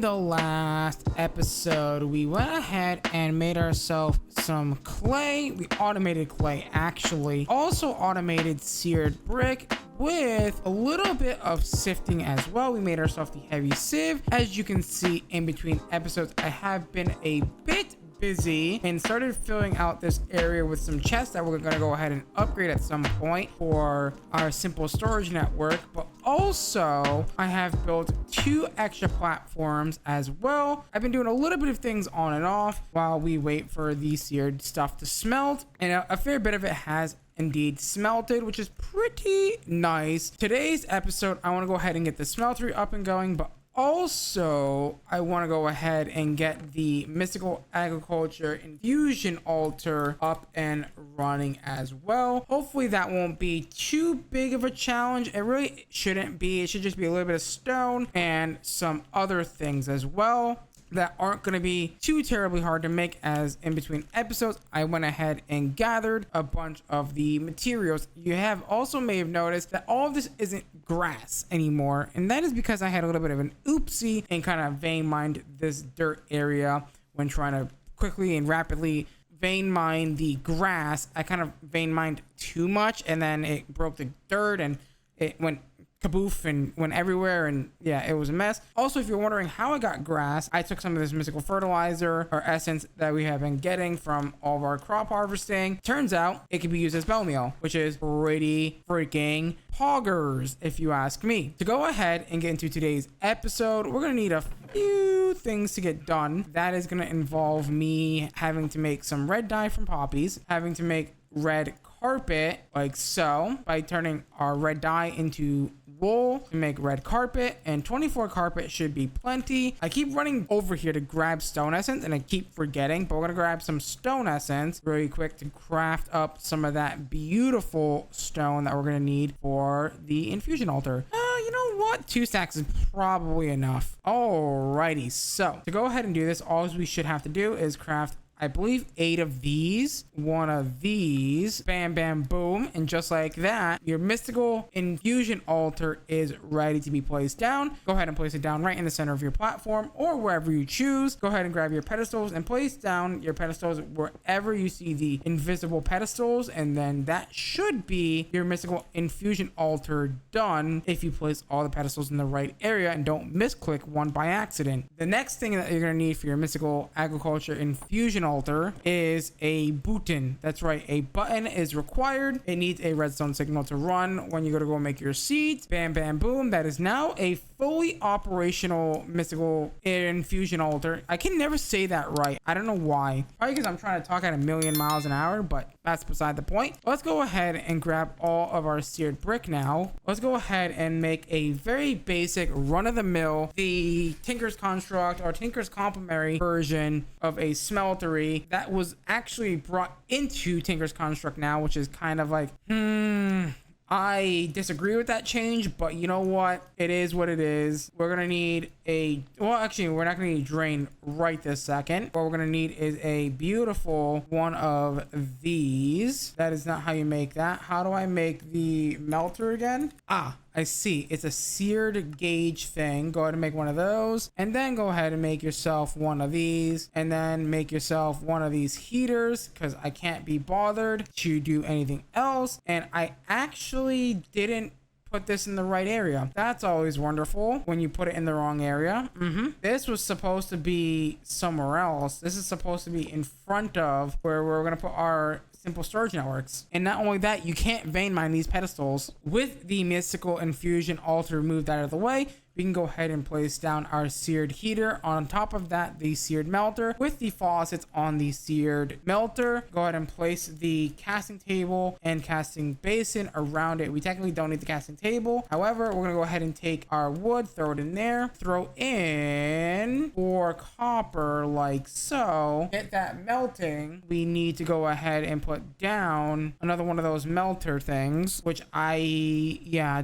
in the last episode, we went ahead and made ourselves some clay. We automated clay, actually. Also automated seared brick with a little bit of sifting as well. We made ourselves the heavy sieve. As you can see in between episodes, I have been a bit busy and started filling out this area with some chests that we're going to go ahead and upgrade at some point for our simple storage network. But also I have built 2 extra platforms as well. I've been doing a little bit of things on and off while we wait for the seared stuff to smelt, and a fair bit of it has indeed smelted, which is pretty nice. Today's episode, I want to go ahead and get the smeltery up and going, but also I want to go ahead and get the mystical agriculture infusion altar up and running as well. Hopefully that won't be too big of a challenge. It really shouldn't be. It should just be a little bit of stone and some other things as well that aren't going to be too terribly hard to make. As in between episodes, I went ahead and gathered a bunch of the materials. You have also may have noticed that all of this isn't grass anymore, and that is because I had a little bit of an oopsie and kind of vein mined this dirt area when trying to quickly and rapidly vein mine the grass. I kind of vein mined too much, and then it broke the dirt and it went kaboof and went everywhere, and yeah, it was a mess. Also, if you're wondering how I got grass, I took some of this mystical fertilizer or essence that we have been getting from all of our crop harvesting. Turns out it can be used as bone meal, which is pretty freaking poggers if you ask me. To go ahead and get into today's episode, we're gonna need a few things to get done. That is gonna involve me having to make some red dye from poppies, having to make red carpet like so by turning our red dye into wool to make red carpet, and 24 carpet should be plenty. I keep running over here to grab stone essence and I keep forgetting, but we're gonna grab some stone essence really quick to craft up some of that beautiful stone that we're gonna need for the infusion altar. You know what? 2 stacks is probably enough. Alrighty, so to go ahead and do this, all we should have to do is craft, I believe, 8 of these, 1 of these, bam, bam, boom. And just like that, your mystical infusion altar is ready to be placed down. Go ahead and place it down right in the center of your platform or wherever you choose. Go ahead and grab your pedestals and place down your pedestals wherever you see the invisible pedestals. And then that should be your mystical infusion altar done if you place all the pedestals in the right area and don't misclick one by accident. The next thing that you're going to need for your mystical agriculture infusion altar is a button. That's right, a button is required. It needs a redstone signal to run when you go make your seeds. Bam, bam, boom. That is now a fully operational mystical infusion altar. I can never say that right. I don't know why. Probably because I'm trying to talk at 1,000,000 miles an hour, but that's beside the point. Let's go ahead and grab all of our seared brick now. Let's go ahead and make a very basic run-of-the-mill, the Tinker's Construct or Tinker's Complementary version of a smeltery that was actually brought into Tinker's Construct now, which is kind of like, I disagree with that change, but you know what? It is what it is. We're going to need well, actually, we're not going to need drain right this second. What we're going to need is a beautiful one of these. That is not how you make that. How do I make the melter again? I see. It's a seared gauge thing. Go ahead and make one of those. And then go ahead and make yourself one of these. And then make yourself one of these heaters, because I can't be bothered to do anything else. And I actually didn't put this in the right area. That's always wonderful when you put it in the wrong area. This was supposed to be somewhere else. This is supposed to be in front of where we're going to put our simple storage networks. And not only that, you can't vein mine these pedestals. With the mystical infusion altar removed out of the way, we can go ahead and place down our seared heater. On top of that, the seared melter with the faucets on the seared melter. Go ahead and place the casting table and casting basin around it. We technically don't need the casting table. However, we're gonna go ahead and take our wood, throw it in there, throw in 4 copper like so. Get that melting. We need to go ahead and put down another one of those melter things, which I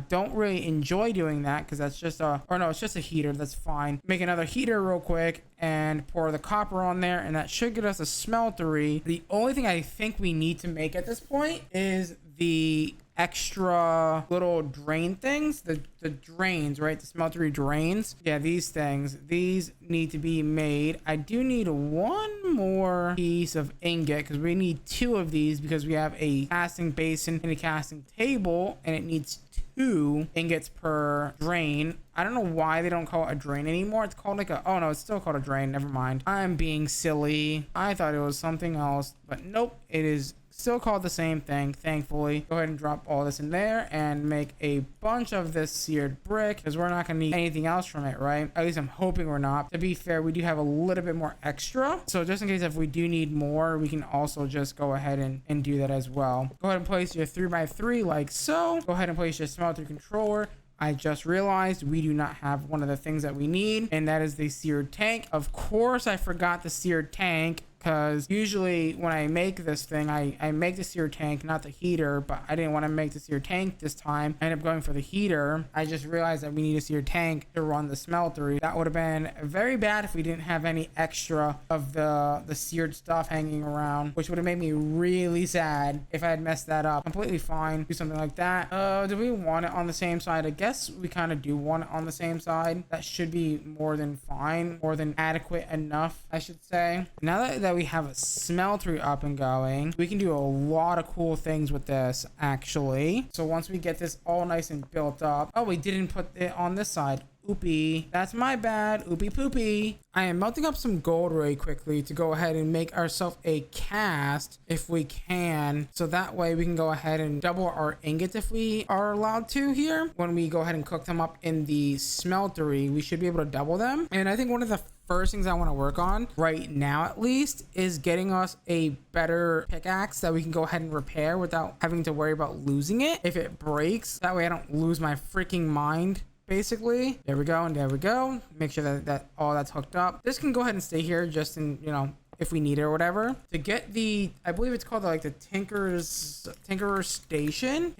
don't really enjoy doing that, because that's just it's just a heater. That's fine. Make another heater real quick and pour the copper on there, and that should get us a smeltery. The only thing I think we need to make at this point is the extra little drain things, the drains, right? The smeltery drains. Yeah, these things, these need to be made. I do need one more piece of ingot because we need 2 of these because we have a casting basin and a casting table, and it needs 2 ingots per drain. I don't know why they don't call it a drain anymore. It's called like a, oh no, it's still called a drain. Never mind. I'm being silly. I thought it was something else, but nope, it is still called the same thing, thankfully. Go ahead and drop all this in there and make a bunch of this seared brick because we're not going to need anything else from it, right? At least I'm hoping we're not. To be fair, we do have a little bit more extra. So just in case if we do need more, we can also just go ahead and do that as well. Go ahead and place your 3x3 like so. Go ahead and place your smelter controller. I just realized we do not have one of the things that we need, and that is the seared tank. Of course, I forgot the seared tank because usually when I make this thing, I make the seared tank, not the heater, but I didn't want to make the seared tank this time. I ended up going for the heater. I just realized that we need a seared tank to run the smeltery. That would have been very bad if we didn't have any extra of the seared stuff hanging around, which would have made me really sad if I had messed that up. Completely fine. Do something like that. Do we want it on the same side? I guess we kind of do want it on the same side. That should be more than fine, more than adequate enough, I should say. Now that we have a smeltery up and going, we can do a lot of cool things with this actually. So once we get this all nice and built up, oh, we didn't put it on this side. Oopie, that's my bad. Oopie poopie. I am melting up some gold really quickly to go ahead and make ourselves a cast if we can, so that way we can go ahead and double our ingots if we are allowed to here. When we go ahead and cook them up in the smeltery, we should be able to double them. And I think one of the first things I want to work on right now at least is getting us a better pickaxe that we can go ahead and repair without having to worry about losing it if it breaks. That way I don't lose my freaking mind. Basically, there we go, and there we go. Make sure that all that's hooked up. This can go ahead and stay here just in, you know, if we need it or whatever. To get the, I believe it's called like the Tinker's Station.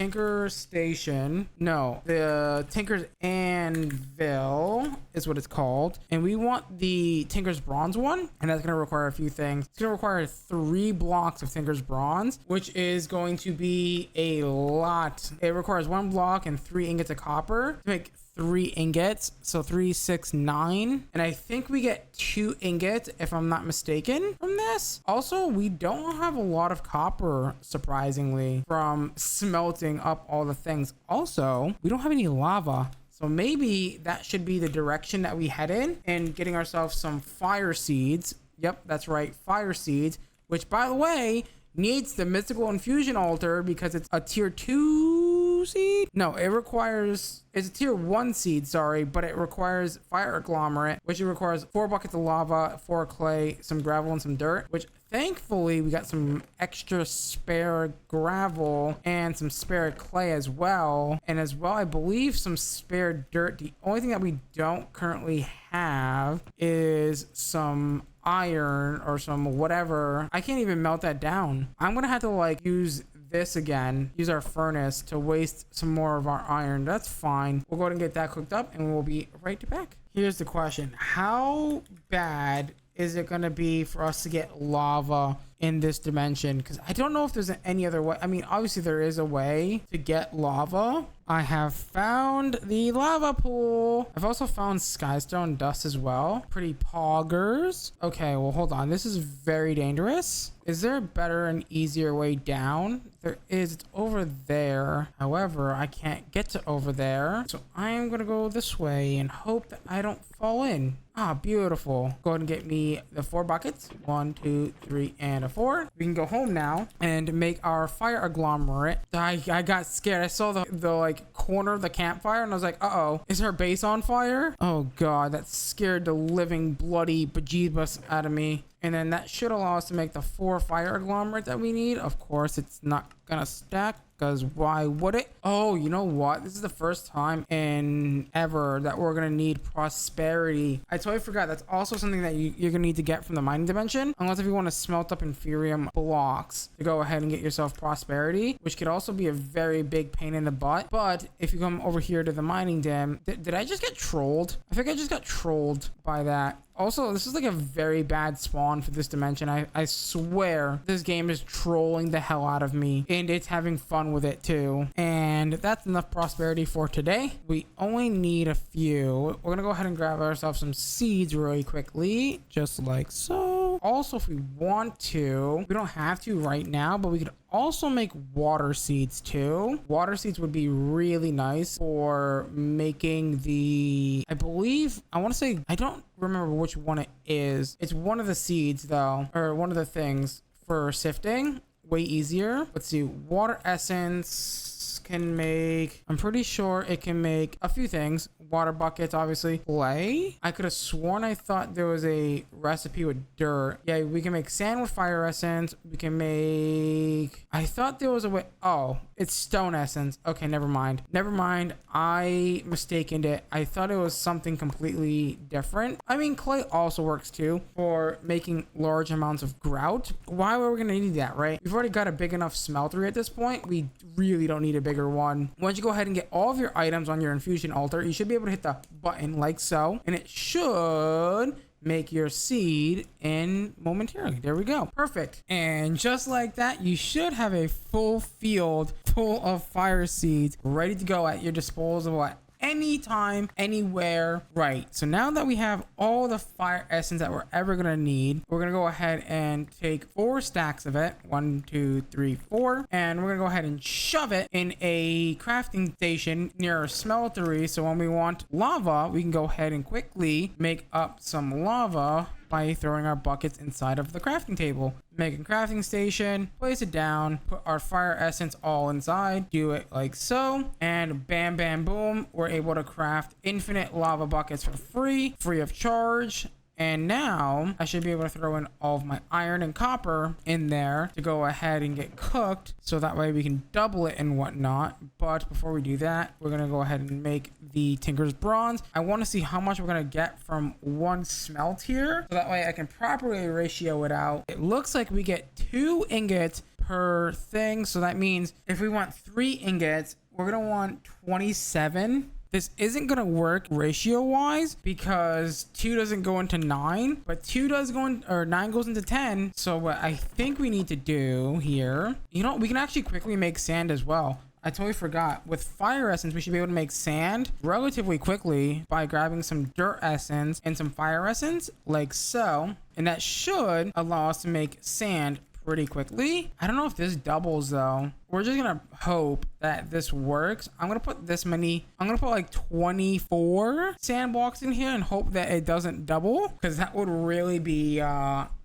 No, the Tinker's Anvil is what it's called. And we want the Tinker's Bronze one, and that's going to require a few things. It's going to require 3 blocks of Tinker's Bronze, which is going to be a lot. It requires 1 block and 3 ingots of copper to make 3 ingots, so 3, 6, 9, and I think we get 2 ingots if I'm not mistaken from this. Also, we don't have a lot of copper, surprisingly, from smelting up all the things. Also, we don't have any lava, so maybe that should be the direction that we head in, and getting ourselves some fire seeds. Yep, that's right, fire seeds, which by the way needs the Mystical Infusion altar because it's a tier 2 seed. No, it requires, it's a tier 1 seed, sorry, but it requires fire agglomerate, which it requires 4 buckets of lava, 4 clay, some gravel, and some dirt, which thankfully we got some extra spare gravel and some spare clay as well. And as well, I believe some spare dirt. The only thing that we don't currently have is some iron or some whatever. I can't even melt that down. I'm gonna have to like use this again, use our furnace to waste some more of our iron. That's fine. We'll go ahead and get that cooked up and we'll be right back. Here's the question: how bad is it gonna be for us to get lava in this dimension? Because I don't know if there's any other way. I mean, obviously there is a way to get lava. I have found the lava pool. I've also found skystone dust as well. Pretty poggers. Okay, well, hold on. This is very dangerous. Is there a better and easier way down? There is. It's over there. However, I can't get to over there. So I am going to go this way and hope that I don't fall in. Ah, beautiful. Go ahead and get me the 4 buckets. 1, 2, 3, and a 4. We can go home now and make our fire agglomerate. I got scared. I saw the like corner of the campfire and I was like, uh-oh, is her base on fire? Oh god, that scared the living bloody bejeebus out of me. And then that should allow us to make the 4 fire agglomerate that we need. Of course, it's not gonna stack, because why would it? Oh, you know what? This is the first time in ever that we're gonna need prosperity. I totally forgot. That's also something that you're gonna need to get from the mining dimension, unless if you want to smelt up inferium blocks to go ahead and get yourself prosperity, which could also be a very big pain in the butt. But if you come over here to the mining dim, did I just get trolled? I think I just got trolled by that. Also, this is like a very bad spawn for this dimension. I swear this game is trolling the hell out of me, and it's having fun with it too. And that's enough prosperity for today. We only need a few. We're gonna go ahead and grab ourselves some seeds really quickly, just like so. Also, if we want to, we don't have to right now, but we could also make water seeds too. Water seeds would be really nice for making the, I believe, I want to say, I don't remember which one it is. It's one of the seeds though, or one of the things for sifting. Way easier. Let's see. Water essence can make, I'm pretty sure it can make a few things. Water buckets, obviously. Clay. I could have sworn I thought there was a recipe with dirt. Yeah, we can make sand with fire essence. We can make, I thought there was a way. Oh, it's stone essence. Okay, never mind. Never mind. I mistaken it. I thought it was something completely different. I mean, clay also works too for making large amounts of grout. Why were we going to need that, right? We've already got a big enough smeltery at this point. We really don't need a bigger one. Once you go ahead and get all of your items on your infusion altar, you should be able to hit the button like so, and it should make your seed in momentarily. There we go. Perfect. And just like that, you should have a full field full of fire seeds ready to go at your disposal at anytime, anywhere. Right. So now that we have all the fire essence that we're ever gonna need, we're gonna go ahead and take 4 stacks of it. 1, 2, 3, 4. And we're gonna go ahead and shove it in a crafting station near our smeltery. So when we want lava, we can go ahead and quickly make up some lava by throwing our buckets inside of the crafting table. Make a crafting station, place it down, put our fire essence all inside, do it like so, and bam, bam, boom, we're able to craft infinite lava buckets for free of charge. And now I should be able to throw in all of my iron and copper in there to go ahead and get cooked, so that way we can double it and whatnot. But before we do that, we're going to go ahead and make the Tinker's Bronze. I want to see how much we're going to get from one smelt here, so that way I can properly ratio it out. It looks like we get 2 ingots per thing, so that means if we want 3 ingots, we're going to want 27. This isn't going to work ratio wise because 2 doesn't go into 9, but 2 does go in, or 9 goes into 10. So what I think we need to do here, you know, we can actually quickly make sand as well. I totally forgot. With fire essence, we should be able to make sand relatively quickly by grabbing some dirt essence and some fire essence like so. And that should allow us to make sand pretty quickly. I don't know if this doubles though. We're just gonna hope that this works. I'm gonna put this many, I'm gonna put like 24 sand blocks in here and hope that it doesn't double, because that would really be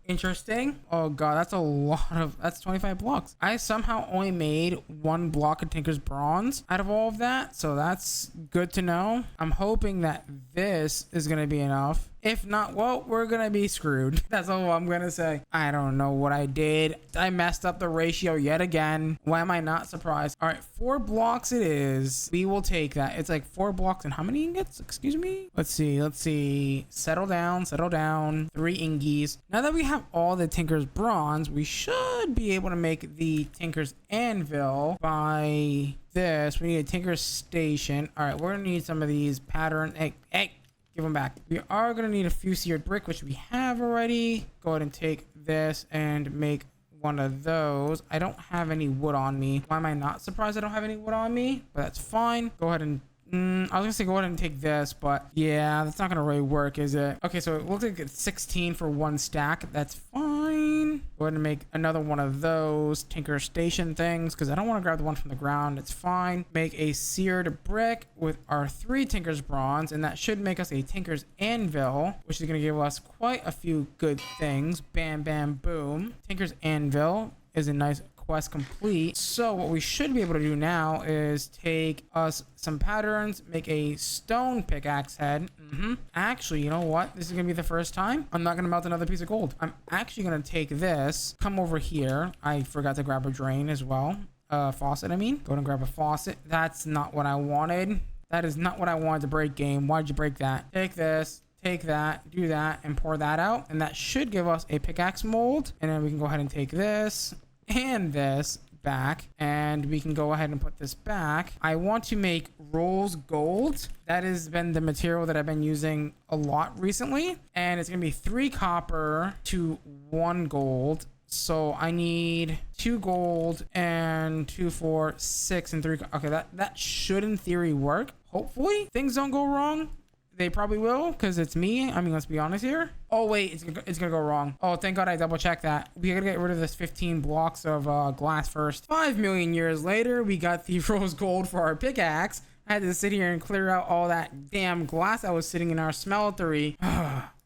interesting. Oh god, that's a lot of, that's 25 blocks. I somehow only made 1 block of Tinker's Bronze out of all of that, so that's good to know. I'm hoping that this is gonna be enough. If not, well, we're gonna be screwed. That's all I'm gonna say. I don't know what I did. I messed up the ratio yet again. Why am I not surprised? All right, 4 blocks it is. We will take that. It's like 4 blocks and how many ingots? Excuse me. Let's see. Settle down. 3 ingies. Now that we have all the Tinker's Bronze, we should be able to make the Tinker's Anvil by this. We need a Tinker's Station. All right, we're gonna need some of these pattern. Hey. Give them back. We are going to need a few seared brick, which we have already. Go ahead and take this and make one of those. I don't have any wood on me. Why am I not surprised I don't have any wood on me? But that's fine. Go ahead and I was gonna say go ahead and take this, but yeah, that's not gonna really work, is it? Okay, so it looks like it's 16 for 1 stack. That's fine. Go ahead and make another one of those Tinker Station things, because I don't want to grab the one from the ground. It's fine. Make a seared brick with our 3 Tinker's Bronze, and that should make us a Tinker's Anvil, which is gonna give us quite a few good things. Bam, bam, boom. Tinker's Anvil is a nice quest complete. So what we should be able to do now is take us some patterns, make a stone pickaxe head. Actually, you know what? This is gonna be the first time I'm not gonna melt another piece of gold. I'm actually gonna take this, come over here. I forgot to grab a drain as well. Faucet, I mean. Go ahead and grab a faucet. That's not what I wanted. That is not what I wanted to break, game. Why'd you break that? Take this. Take that, do that, and pour that out. And that should give us a pickaxe mold. And then we can go ahead and take this and this, back, and we can go ahead and put this back. I want to make rose gold. That has been the material that I've been using a lot recently, and it's gonna be 3 copper to 1 gold. So I need 2 gold and 2, 4, 6, and 3. Okay, that should in theory work. Hopefully things don't go wrong. They probably will, because it's me. I mean, let's be honest here. Oh wait, it's gonna go wrong. Oh, thank God I double checked that. We gotta get rid of this 15 blocks of glass first. 5 million years later, we got the rose gold for our pickaxe. I had to sit here and clear out all that damn glass that was sitting in our smeltery.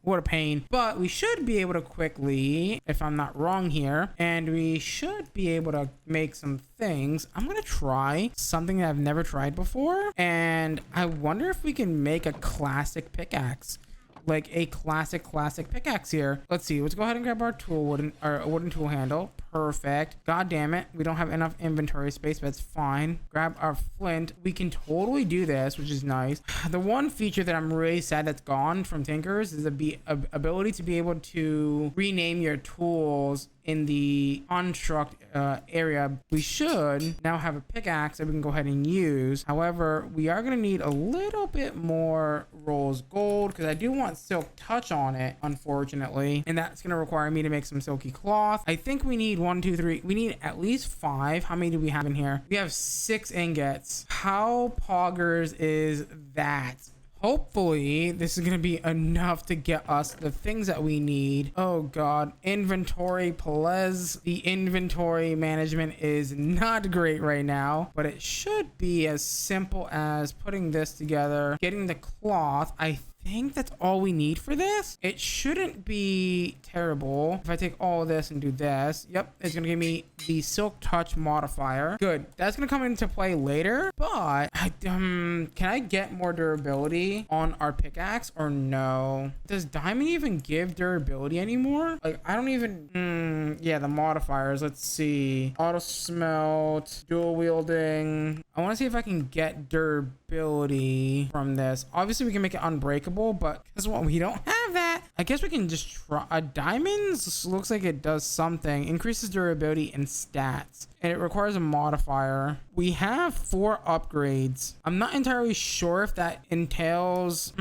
What a pain. But we should be able to quickly, if I'm not wrong here, and we should be able to make some things. I'm gonna try something that I've never tried before, and I wonder if we can make a classic pickaxe. Like a classic pickaxe here. Let's see. Let's go ahead and grab our wooden tool handle. Perfect. God damn it. We don't have enough inventory space, but it's fine. Grab our flint. We can totally do this, which is nice. The one feature that I'm really sad that's gone from Tinkers is the ability to be able to rename your tools in the construct area. We should now have a pickaxe that we can go ahead and use. However, we are going to need a little bit more rose gold, because I do want silk touch on it, unfortunately, and that's going to require me to make some silky cloth. I think we need 1, 2, 3. We need at least 5. How many do we have in here? We have 6 ingots. How poggers is that? Hopefully this is going to be enough to get us the things that we need. Oh God, inventory, please. The inventory management is not great right now, but it should be as simple as putting this together, getting the cloth. I think that's all we need for this. It shouldn't be terrible. If I take all of this and do this, yep, it's gonna give me the silk touch modifier. Good. That's gonna come into play later, but can I get more durability on our pickaxe or no? Does diamond even give durability anymore? Like, I don't even yeah, the modifiers. Let's see. Auto smelt, dual wielding. I want to see if I can get durability from this. Obviously we can make it unbreakable, but guess what? We don't have that. I guess we can just try. Diamonds looks like it does something. Increases durability and stats, and it requires a modifier. We have 4 upgrades. I'm not entirely sure if that entails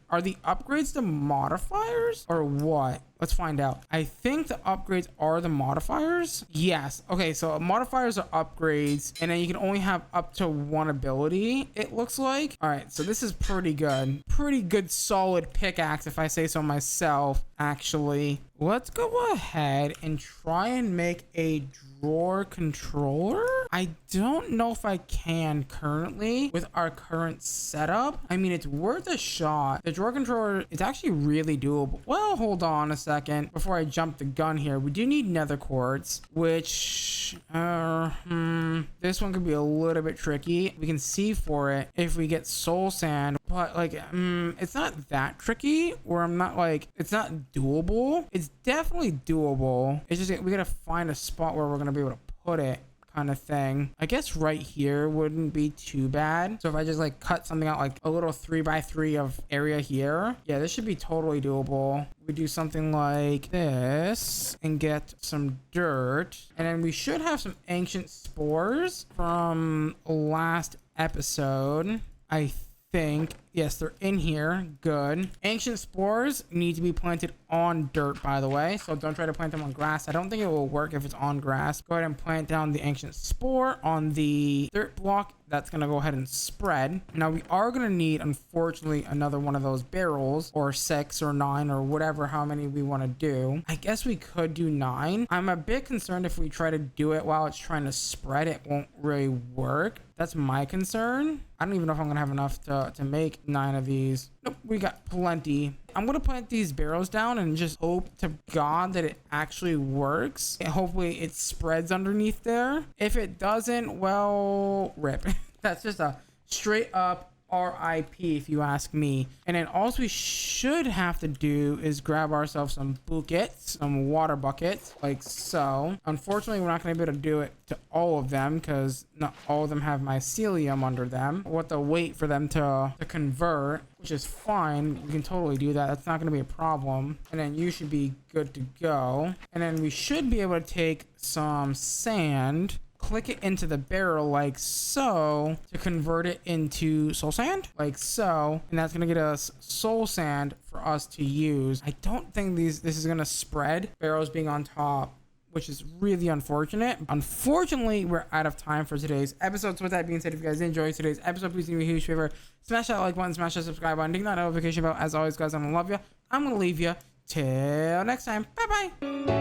are the upgrades the modifiers or what? Let's find out. I think the upgrades are the modifiers. Yes. Okay, so modifiers are upgrades, and then you can only have up to 1 ability, it looks like. All right, so this is pretty good. Pretty good solid pickaxe, if I say so myself, actually. Let's go ahead and try and make a drawer controller. I don't know if I can currently with our current setup. I mean, it's worth a shot. The drawer controller is actually really doable. Well, hold on a second before I jump the gun here. We do need nether quartz, which this one could be a little bit tricky. We can see for it if we get soul sand, but like it's not that tricky, or I'm not like, it's not doable. It's definitely doable. It's just we gotta find a spot where we're gonna be able to put it, kind of thing. I guess right here wouldn't be too bad. So if I just like cut something out, like a little 3x3 of area here, yeah, this should be totally doable. We do something like this and get some dirt, and then we should have some ancient spores from last episode, I think. Yes, they're in here. Good. Ancient spores need to be planted on dirt, by the way, so don't try to plant them on grass. I don't think it will work if it's on grass. Go ahead and plant down the ancient spore on the dirt block. That's gonna go ahead and spread. Now we are gonna need, unfortunately, another one of those barrels, or 6 or 9 or whatever, how many we want to do. I guess we could do 9. I'm a bit concerned if we try to do it while it's trying to spread, it won't really work. That's my concern. I don't even know if I'm gonna have enough to make 9 of these. Nope, we got plenty. I'm gonna plant these barrels down and just hope to God that it actually works, and hopefully it spreads underneath there. If it doesn't, well, rip. That's just a straight up RIP, if you ask me. And then all we should have to do is grab ourselves some buckets, some water buckets, like so. Unfortunately, we're not going to be able to do it to all of them because not all of them have mycelium under them. We'll have to wait for them to convert, which is fine. We can totally do that. That's not going to be a problem. And then you should be good to go. And then we should be able to take some sand, click it into the barrel like so to convert it into soul sand, like so, and that's gonna get us soul sand for us to use. I don't think this is gonna spread, barrels being on top, which is really unfortunate. Unfortunately, we're out of time for today's episode. So with that being said, if you guys enjoyed today's episode, please do me a huge favor. Smash that like button, smash that subscribe button, ding that notification bell. As always, guys, I'm gonna love you. I'm gonna leave you. Till next time. Bye-bye.